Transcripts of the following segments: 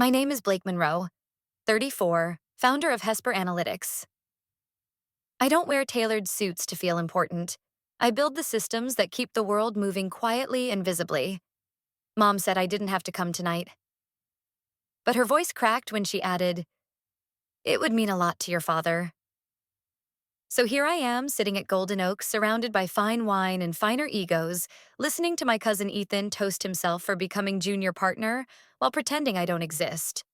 My name is Blake Monroe, 34, founder of Hesper Analytics. I don't wear tailored suits to feel important. I build the systems that keep the world moving quietly and visibly. Mom said I didn't have to come tonight. But her voice cracked when she added, "It would mean a lot to your father." So here I am, sitting at Golden Oaks, surrounded by fine wine and finer egos, listening to my cousin Ethan toast himself for becoming junior partner while pretending I don't exist.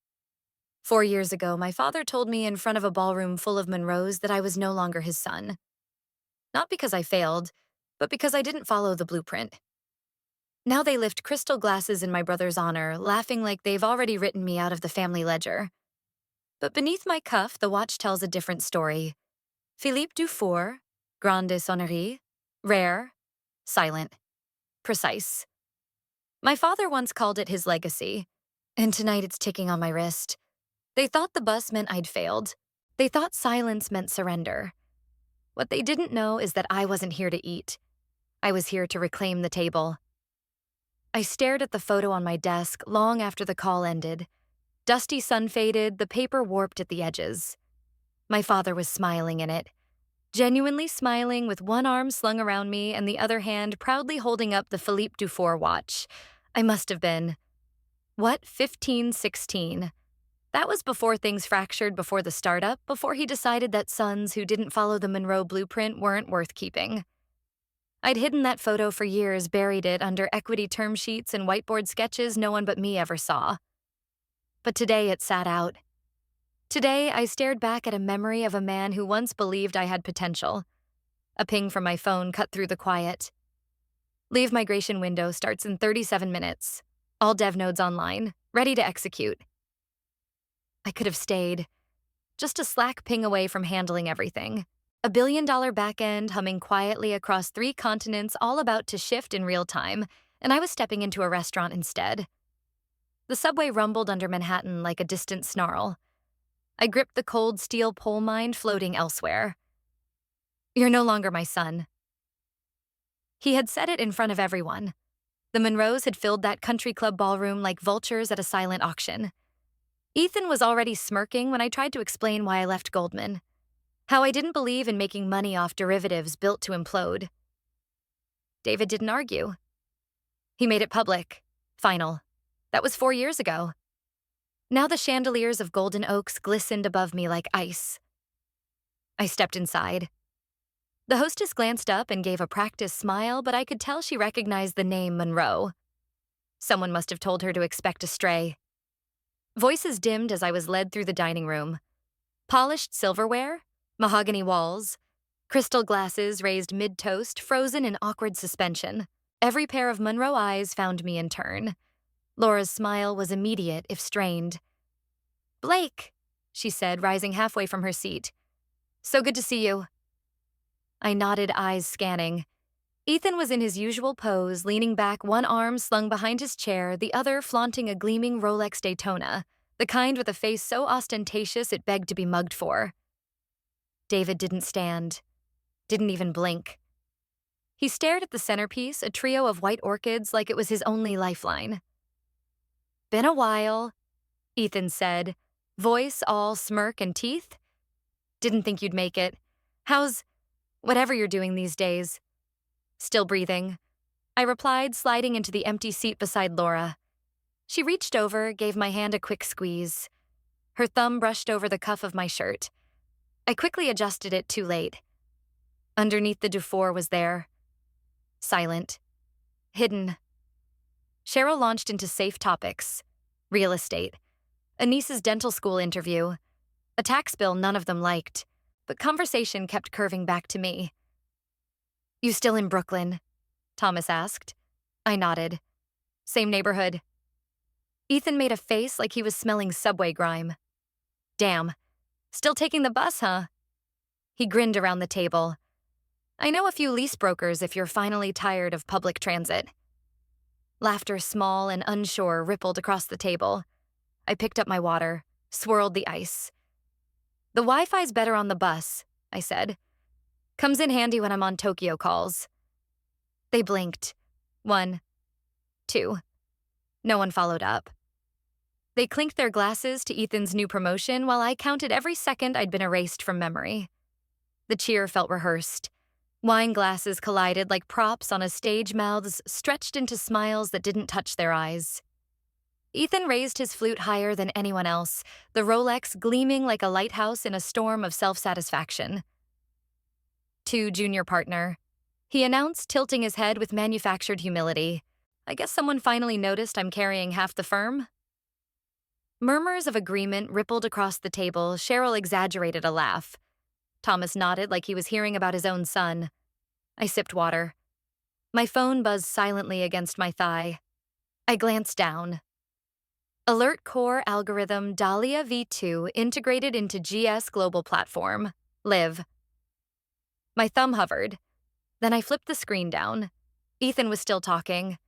4 years ago, my father told me in front of a ballroom full of Monroes that I was no longer his son. Not because I failed, but because I didn't follow the blueprint. Now they lift crystal glasses in my brother's honor, laughing like they've already written me out of the family ledger. But beneath my cuff, the watch tells a different story. Philippe Dufour, grande sonnerie, rare, silent, precise. My father once called it his legacy, and tonight it's ticking on my wrist. They thought the bus meant I'd failed. They thought silence meant surrender. What they didn't know is that I wasn't here to eat. I was here to reclaim the table. I stared at the photo on my desk long after the call ended. Dusty sun-faded, the paper warped at the edges. My father was smiling in it, genuinely smiling with one arm slung around me and the other hand proudly holding up the Philippe Dufour watch. I must have been, 15, 16. That was before things fractured before the startup, before he decided that sons who didn't follow the Monroe blueprint weren't worth keeping. I'd hidden that photo for years, buried it under equity term sheets and whiteboard sketches no one but me ever saw. But today it sat out. Today I stared back at a memory of a man who once believed I had potential. A ping from my phone cut through the quiet. Leave migration window starts in 37 minutes. All dev nodes online, ready to execute. I could have stayed. Just a Slack ping away from handling everything. A billion-dollar backend humming quietly across 3 continents, all about to shift in real time, and I was stepping into a restaurant instead. The subway rumbled under Manhattan like a distant snarl. I gripped the cold steel pole mine floating elsewhere. "You're no longer my son." He had said it in front of everyone. The Monroes had filled that country club ballroom like vultures at a silent auction. Ethan was already smirking when I tried to explain why I left Goldman. How I didn't believe in making money off derivatives built to implode. David didn't argue. He made it public. Final. That was 4 years ago. Now the chandeliers of Golden Oaks glistened above me like ice. I stepped inside. The hostess glanced up and gave a practiced smile, but I could tell she recognized the name Monroe. Someone must have told her to expect a stray. Voices dimmed as I was led through the dining room. Polished silverware, mahogany walls, crystal glasses raised mid-toast, frozen in awkward suspension. Every pair of Monroe eyes found me in turn. Laura's smile was immediate, if strained. "Blake," she said, rising halfway from her seat. "So good to see you." I nodded, eyes scanning. Ethan was in his usual pose, leaning back, one arm slung behind his chair, the other flaunting a gleaming Rolex Daytona, the kind with a face so ostentatious it begged to be mugged for. David didn't stand, didn't even blink. He stared at the centerpiece, a trio of white orchids, like it was his only lifeline. "Been a while," Ethan said, voice all smirk and teeth. "Didn't think you'd make it. How's whatever you're doing these days?" "Still breathing," I replied, sliding into the empty seat beside Laura. She reached over, gave my hand a quick squeeze. Her thumb brushed over the cuff of my shirt. I quickly adjusted it too late. Underneath the Dufour was there. Silent. Hidden. Cheryl launched into safe topics. Real estate. A niece's dental school interview. A tax bill none of them liked. But conversation kept curving back to me. "You still in Brooklyn?" Thomas asked. I nodded. "Same neighborhood." Ethan made a face like he was smelling subway grime. "Damn. Still taking the bus, huh?" He grinned around the table. "I know a few lease brokers if you're finally tired of public transit." Laughter, small and unsure, rippled across the table. I picked up my water, swirled the ice. "The Wi-Fi's better on the bus," I said. "Comes in handy when I'm on Tokyo calls." They blinked. 1, 2. No one followed up. They clinked their glasses to Ethan's new promotion while I counted every second I'd been erased from memory. The cheer felt rehearsed. Wine glasses collided like props on a stage, mouths stretched into smiles that didn't touch their eyes. Ethan raised his flute higher than anyone else, the Rolex gleaming like a lighthouse in a storm of self-satisfaction. "To junior partner," he announced, tilting his head with manufactured humility. "I guess someone finally noticed I'm carrying half the firm." Murmurs of agreement rippled across the table. Cheryl exaggerated a laugh. Thomas nodded like he was hearing about his own son. I sipped water. My phone buzzed silently against my thigh. I glanced down. Alert Core Algorithm Dahlia V2 integrated into GS Global Platform. Live. My thumb hovered. Then I flipped the screen down. Ethan was still talking.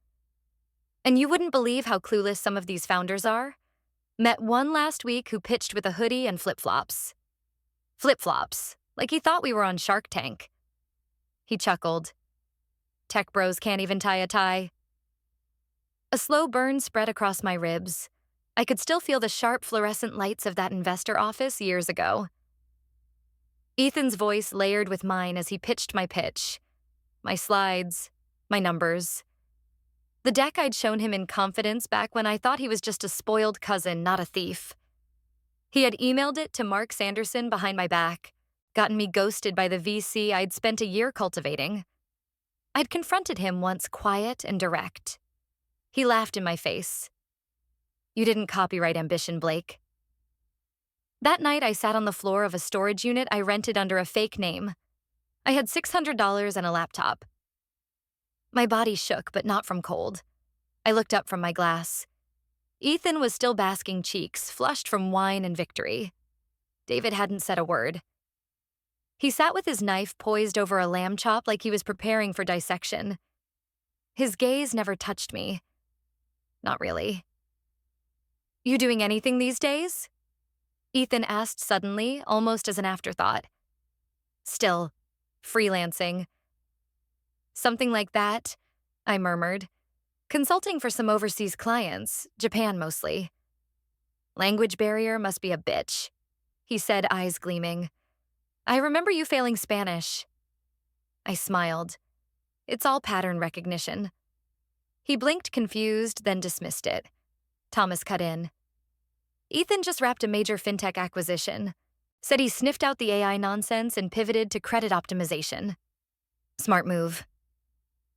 "And you wouldn't believe how clueless some of these founders are. Met one last week who pitched with a hoodie and flip-flops. Flip-flops, like he thought we were on Shark Tank." He chuckled. "Tech bros can't even tie a tie." A slow burn spread across my ribs. I could still feel the sharp fluorescent lights of that investor office years ago. Ethan's voice layered with mine as he pitched my pitch. My slides, my numbers. The deck I'd shown him in confidence back when I thought he was just a spoiled cousin, not a thief. He had emailed it to Mark Sanderson behind my back, gotten me ghosted by the VC I'd spent a year cultivating. I'd confronted him once, quiet and direct. He laughed in my face. "You didn't copyright ambition, Blake." That night, I sat on the floor of a storage unit I rented under a fake name. I had $600 and a laptop. My body shook, but not from cold. I looked up from my glass. Ethan was still basking cheeks, flushed from wine and victory. David hadn't said a word. He sat with his knife poised over a lamb chop like he was preparing for dissection. His gaze never touched me. Not really. "You doing anything these days?" Ethan asked suddenly, almost as an afterthought. "Still, freelancing." "Something like that," I murmured. "Consulting for some overseas clients, Japan mostly." "Language barrier must be a bitch," he said, eyes gleaming. "I remember you failing Spanish." I smiled. "It's all pattern recognition." He blinked confused, then dismissed it. Thomas cut in. "Ethan just wrapped a major fintech acquisition. Said he sniffed out the AI nonsense and pivoted to credit optimization." "Smart move."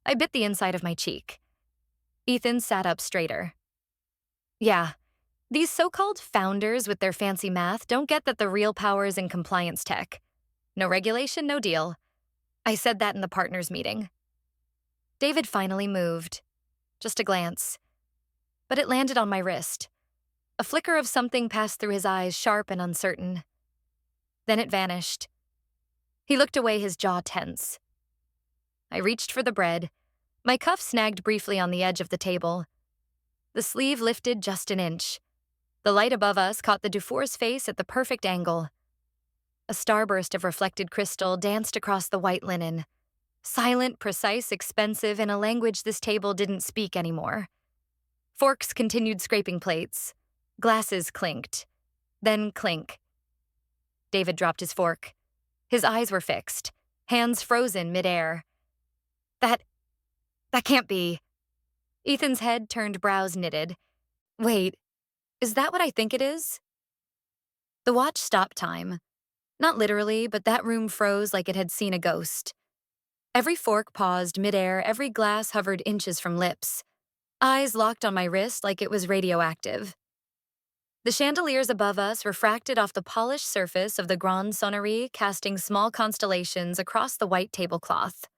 I bit the inside of my cheek. Ethan sat up straighter. "Yeah, these so-called founders with their fancy math don't get that the real power is in compliance tech. No regulation, no deal." I said that in the partners meeting. David finally moved. Just a glance. But it landed on my wrist. A flicker of something passed through his eyes, sharp and uncertain. Then it vanished. He looked away, his jaw tense. I reached for the bread. My cuff snagged briefly on the edge of the table. The sleeve lifted just an inch. The light above us caught the Dufour's face at the perfect angle. A starburst of reflected crystal danced across the white linen. Silent, precise, expensive, in a language this table didn't speak anymore. Forks continued scraping plates. Glasses clinked. Then clink. David dropped his fork. His eyes were fixed, hands frozen midair. That can't be." Ethan's head turned, brows knitted. "Wait, is that what I think it is?" The watch stopped time. Not literally, but that room froze like it had seen a ghost. Every fork paused midair, every glass hovered inches from lips. Eyes locked on my wrist like it was radioactive. The chandeliers above us refracted off the polished surface of the Grande Sonnerie, casting small constellations across the white tablecloth.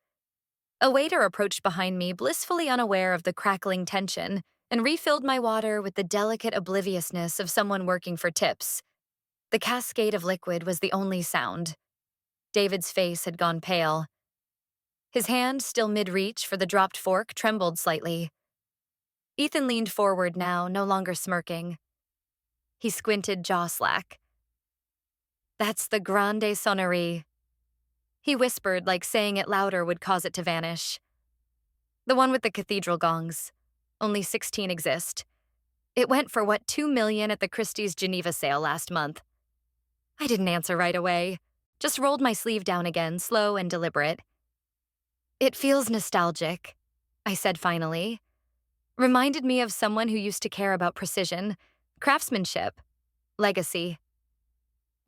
A waiter approached behind me, blissfully unaware of the crackling tension, and refilled my water with the delicate obliviousness of someone working for tips. The cascade of liquid was the only sound. David's face had gone pale. His hand, still mid-reach for the dropped fork, trembled slightly. Ethan leaned forward now, no longer smirking. He squinted, jaw slack. "That's the Grande Sonnerie." He whispered, like saying it louder would cause it to vanish. "The one with the cathedral gongs. Only 16 exist. It went for what, $2 million at the Christie's Geneva sale last month. I didn't answer right away, just rolled my sleeve down again, slow and deliberate. It feels nostalgic, I said finally. Reminded me of someone who used to care about precision, craftsmanship, legacy.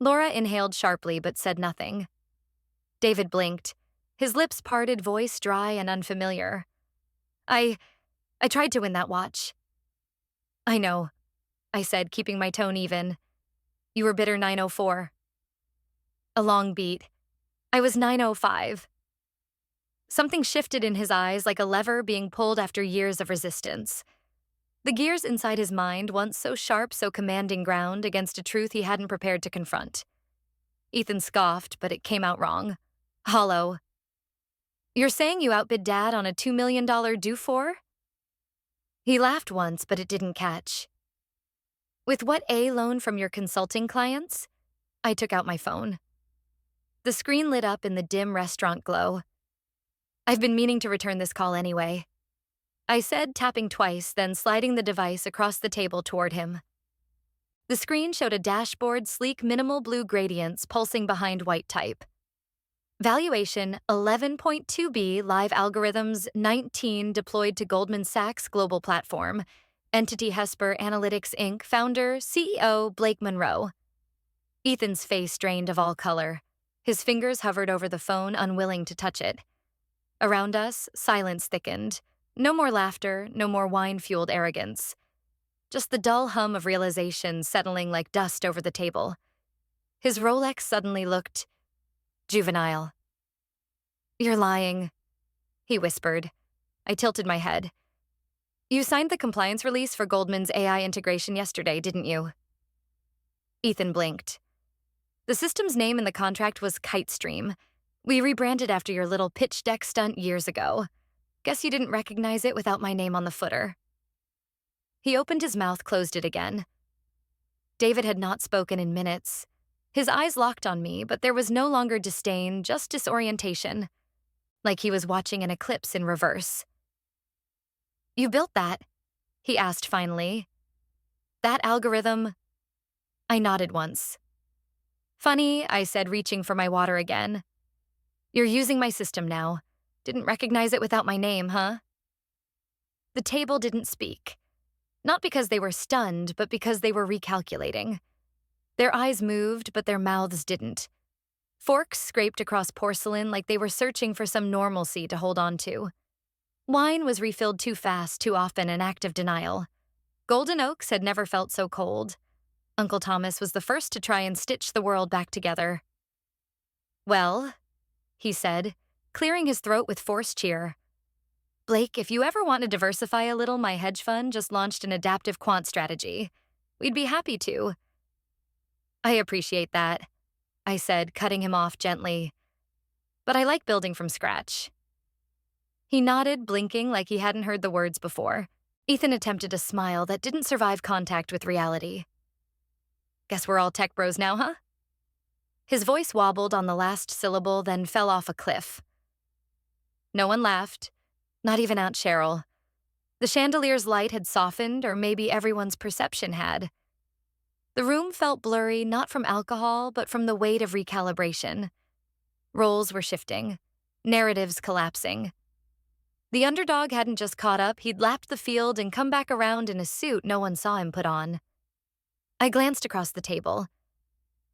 Laura inhaled sharply but said nothing. David blinked, his lips parted, voice dry and unfamiliar. I tried to win that watch. I know, I said, keeping my tone even. You were bidder 904. A long beat. I was 905. Something shifted in his eyes like a lever being pulled after years of resistance. The gears inside his mind, once so sharp, so commanding ground against a truth he hadn't prepared to confront. Ethan scoffed, but it came out wrong. Hollow. You're saying you outbid Dad on a $2 million Dufour? He laughed once, but it didn't catch. With what A loan from your consulting clients? I took out my phone. The screen lit up in the dim restaurant glow. I've been meaning to return this call anyway, I said, tapping twice, then sliding the device across the table toward him. The screen showed a dashboard, sleek minimal blue gradients pulsing behind white type. Valuation 11.2B, live algorithms 19 deployed to Goldman Sachs global platform. Entity Hesper Analytics Inc. Founder, CEO Blake Monroe. Ethan's face drained of all color. His fingers hovered over the phone, unwilling to touch it. Around us, silence thickened. No more laughter, no more wine-fueled arrogance. Just the dull hum of realization settling like dust over the table. His Rolex suddenly looked juvenile. You're lying, he whispered. I tilted my head. You signed the compliance release for Goldman's AI integration yesterday, didn't you? Ethan blinked. The system's name in the contract was Kitestream. We rebranded after your little pitch deck stunt years ago. Guess you didn't recognize it without my name on the footer. He opened his mouth, closed it again. David had not spoken in minutes. His eyes locked on me, but there was no longer disdain, just disorientation, like he was watching an eclipse in reverse. You built that? He asked finally. That algorithm? I nodded once. Funny, I said, reaching for my water again. You're using my system now. Didn't recognize it without my name, huh? The table didn't speak. Not because they were stunned, but because they were recalculating. Their eyes moved, but their mouths didn't. Forks scraped across porcelain like they were searching for some normalcy to hold on to. Wine was refilled too fast, too often, an act of denial. Golden Oaks had never felt so cold. Uncle Thomas was the first to try and stitch the world back together. Well, he said, clearing his throat with forced cheer. Blake, if you ever want to diversify a little, my hedge fund just launched an adaptive quant strategy. We'd be happy to. I appreciate that, I said, cutting him off gently. But I like building from scratch. He nodded, blinking like he hadn't heard the words before. Ethan attempted a smile that didn't survive contact with reality. Guess we're all tech bros now, huh? His voice wobbled on the last syllable, then fell off a cliff. No one laughed, not even Aunt Cheryl. The chandelier's light had softened, or maybe everyone's perception had. The room felt blurry, not from alcohol, but from the weight of recalibration. Roles were shifting, narratives collapsing. The underdog hadn't just caught up, he'd lapped the field and come back around in a suit no one saw him put on. I glanced across the table.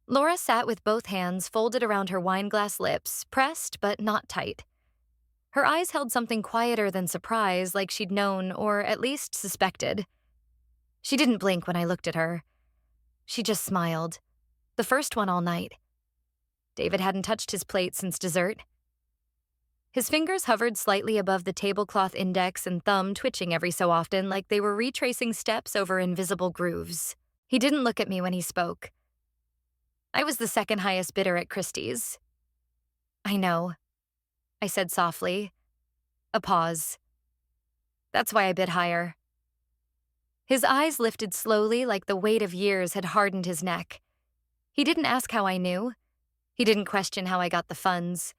Laura sat with both hands folded around her wine-glass lips, pressed but not tight. Her eyes held something quieter than surprise, like she'd known, or at least suspected. She didn't blink when I looked at her. She just smiled. The first one all night. David hadn't touched his plate since dessert. His fingers hovered slightly above the tablecloth index and thumb, twitching every so often like they were retracing steps over invisible grooves. He didn't look at me when he spoke. I was the second highest bidder at Christie's. I know, I said softly. A pause. That's why I bid higher. His eyes lifted slowly like the weight of years had hardened his neck. He didn't ask how I knew. He didn't question how I got the funds.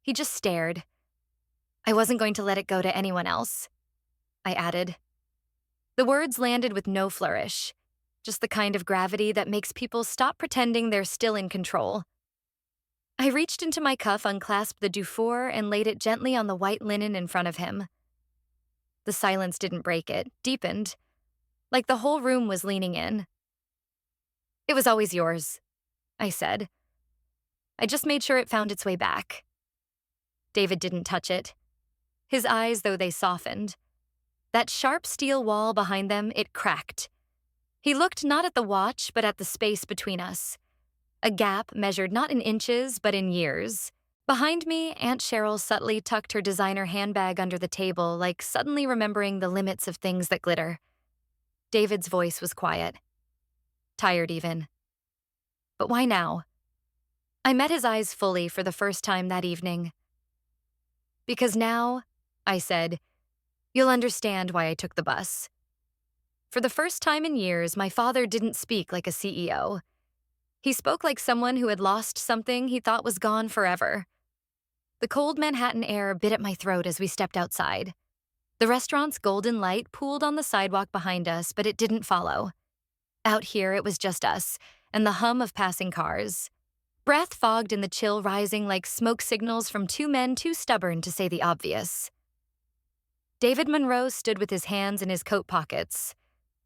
He just stared. I wasn't going to let it go to anyone else, I added. The words landed with no flourish, just the kind of gravity that makes people stop pretending they're still in control. I reached into my cuff, unclasped the Dufour, and laid it gently on the white linen in front of him. The silence didn't break it, deepened, like the whole room was leaning in. "It was always yours," I said. "I just made sure it found its way back." David didn't touch it. His eyes, though they softened. That sharp steel wall behind them, it cracked. He looked not at the watch, but at the space between us. A gap measured not in inches, but in years. Behind me, Aunt Cheryl subtly tucked her designer handbag under the table, like suddenly remembering the limits of things that glitter. David's voice was quiet. Tired even. But why now? I met his eyes fully for the first time that evening. "Because now," I said, "you'll understand why I took the bus." For the first time in years, my father didn't speak like a CEO. He spoke like someone who had lost something he thought was gone forever. The cold Manhattan air bit at my throat as we stepped outside. The restaurant's golden light pooled on the sidewalk behind us, but it didn't follow. Out here, it was just us, and the hum of passing cars. Breath fogged in the chill rising like smoke signals from two men too stubborn to say the obvious. David Monroe stood with his hands in his coat pockets,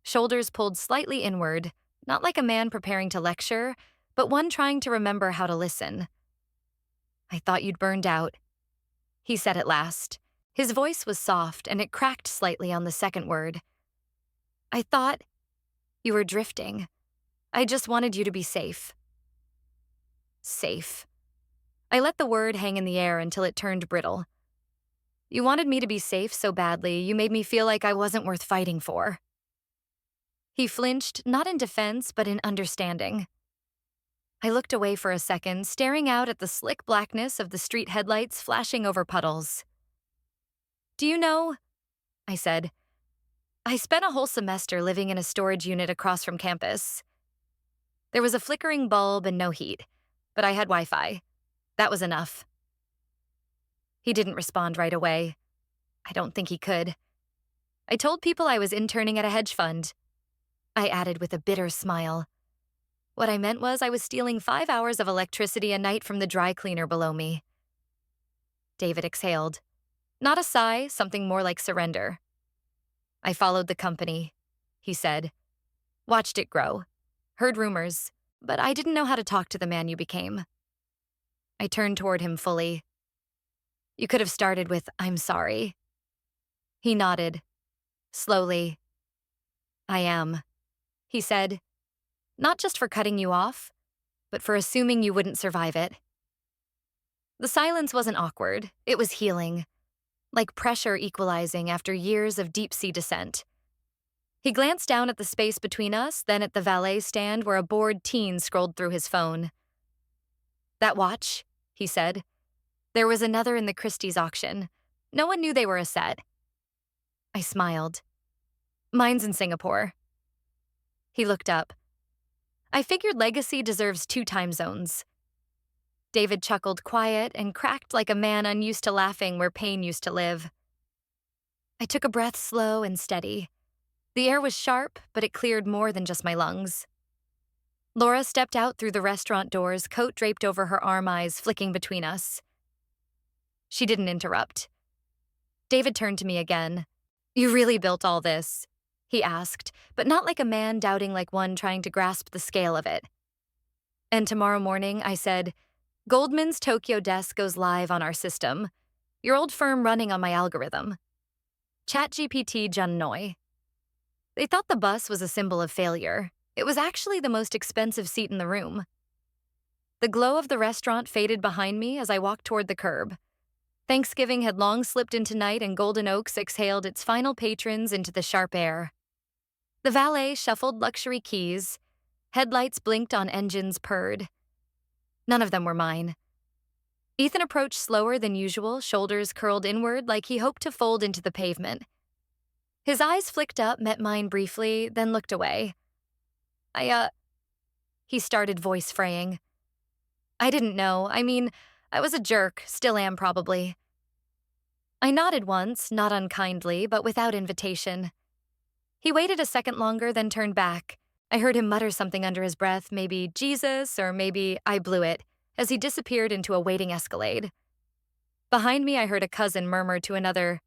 shoulders pulled slightly inward, not like a man preparing to lecture, but one trying to remember how to listen. "I thought you'd burned out," he said at last. His voice was soft, and it cracked slightly on the second word. "I thought you were drifting. I just wanted you to be safe." Safe. I let the word hang in the air until it turned brittle. "You wanted me to be safe so badly, you made me feel like I wasn't worth fighting for." He flinched, not in defense, but in understanding. I looked away for a second, staring out at the slick blackness of the street headlights flashing over puddles. "Do you know," I said, "I spent a whole semester living in a storage unit across from campus. There was a flickering bulb and no heat, but I had Wi-Fi. That was enough." He didn't respond right away. I don't think he could. "I told people I was interning at a hedge fund," I added with a bitter smile. What I meant was I was stealing 5 hours of electricity a night from the dry cleaner below me. David exhaled. Not a sigh, something more like surrender. "I followed the company," he said. "Watched it grow. Heard rumors, but I didn't know how to talk to the man you became." I turned toward him fully. "You could have started with, 'I'm sorry.'" He nodded. Slowly. "I am," he said. "Not just for cutting you off, but for assuming you wouldn't survive it." The silence wasn't awkward. It was healing, like pressure equalizing after years of deep-sea descent. He glanced down at the space between us, then at the valet stand where a bored teen scrolled through his phone. "That watch," he said. "There was another in the Christie's auction. No one knew they were a set." I smiled. "Mine's in Singapore." He looked up. "I figured Legacy deserves 2 time zones." David chuckled quiet and cracked like a man unused to laughing where pain used to live. I took a breath slow and steady. The air was sharp, but it cleared more than just my lungs. Laura stepped out through the restaurant doors, coat draped over her arm, eyes flicking between us. She didn't interrupt. David turned to me again. "You really built all this?" he asked, but not like a man doubting, like one trying to grasp the scale of it. "And tomorrow morning," I said, "Goldman's Tokyo desk goes live on our system. Your old firm running on my algorithm. ChatGPT Junnoi." They thought the bus was a symbol of failure. It was actually the most expensive seat in the room. The glow of the restaurant faded behind me as I walked toward the curb. Thanksgiving had long slipped into night, and Golden Oaks exhaled its final patrons into the sharp air. The valet shuffled luxury keys. Headlights blinked on engines purred. None of them were mine. Ethan approached slower than usual, shoulders curled inward like he hoped to fold into the pavement. His eyes flicked up, met mine briefly, then looked away. He started, voice fraying. "I didn't know. I mean, I was a jerk, still am probably." I nodded once, not unkindly, but without invitation. He waited a second longer, then turned back. I heard him mutter something under his breath, maybe Jesus or maybe I blew it, as he disappeared into a waiting Escalade. Behind me, I heard a cousin murmur to another,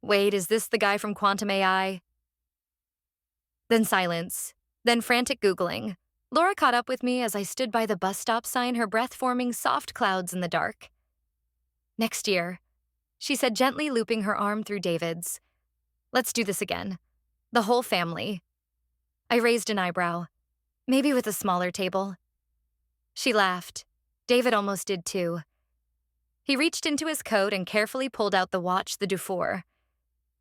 "Wait, is this the guy from Quantum AI?" Then silence, then frantic Googling. Laura caught up with me as I stood by the bus stop sign, her breath forming soft clouds in the dark. "Next year," she said, gently looping her arm through David's. "Let's do this again. The whole family." I raised an eyebrow. "Maybe with a smaller table." She laughed. David almost did too. He reached into his coat and carefully pulled out the watch, the Dufour.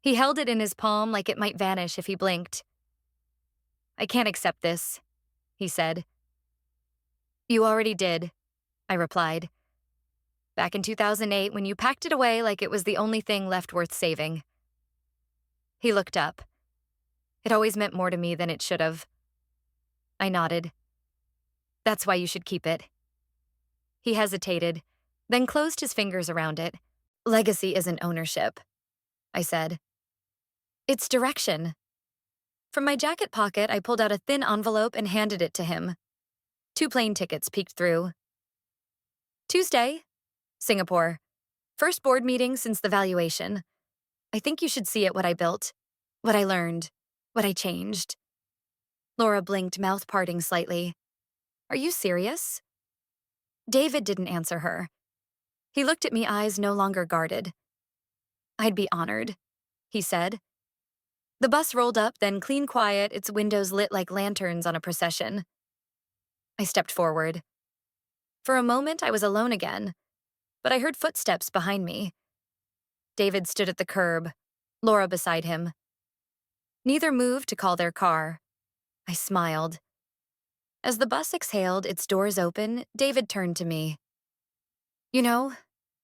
He held it in his palm like it might vanish if he blinked. "I can't accept this," he said. "You already did," I replied. "Back in 2008 when you packed it away like it was the only thing left worth saving." He looked up. "It always meant more to me than it should have." I nodded. "That's why you should keep it." He hesitated, then closed his fingers around it. "Legacy isn't ownership," I said. "It's direction." From my jacket pocket, I pulled out a thin envelope and handed it to him. 2 plane tickets peeked through. "Tuesday, Singapore. First board meeting since the valuation. I think you should see it, what I built, what I learned, what I changed." Laura blinked, mouth parting slightly. "Are you serious?" David didn't answer her. He looked at me, eyes no longer guarded. "I'd be honored," he said. The bus rolled up, then clean quiet, its windows lit like lanterns on a procession. I stepped forward. For a moment, I was alone again, but I heard footsteps behind me. David stood at the curb, Laura beside him. Neither moved to call their car. I smiled. As the bus exhaled, its doors open, David turned to me. "You know,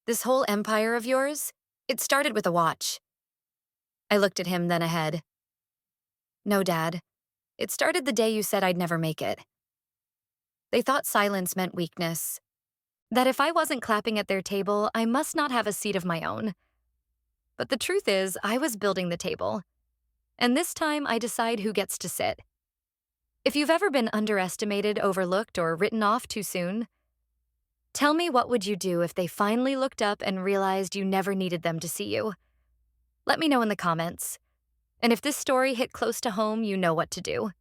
this whole empire of yours, it started with a watch." I looked at him, then ahead. "No, Dad. It started the day you said I'd never make it." They thought silence meant weakness. That if I wasn't clapping at their table, I must not have a seat of my own. But the truth is, I was building the table. And this time, I decide who gets to sit. If you've ever been underestimated, overlooked, or written off too soon, tell me, what would you do if they finally looked up and realized you never needed them to see you? Let me know in the comments. And if this story hit close to home, you know what to do.